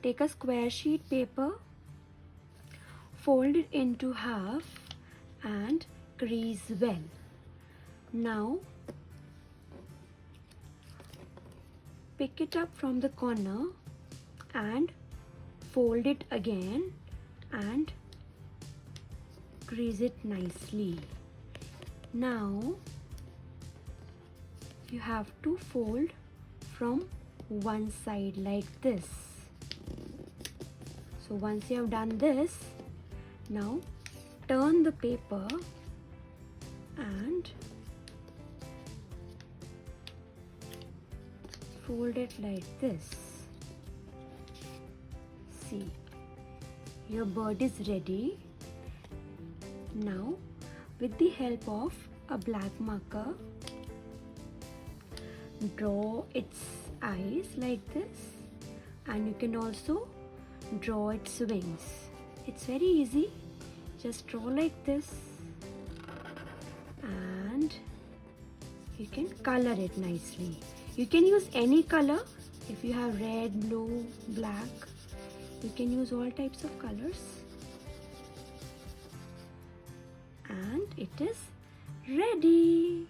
take a square sheet paper, fold it into half and crease well. Now pick it up from the corner and fold it again and crease it nicely. Now you have to fold from one side like this. So once you have done this, now turn the paper and fold it like this. See, your bird is ready. Now with the help of a black marker, draw its eyes like this, and you can also draw its wings. It's very easy. Just draw like this and you can color it nicely. You can use any color. If you have red, blue, black, you can use all types of colors. And it is ready.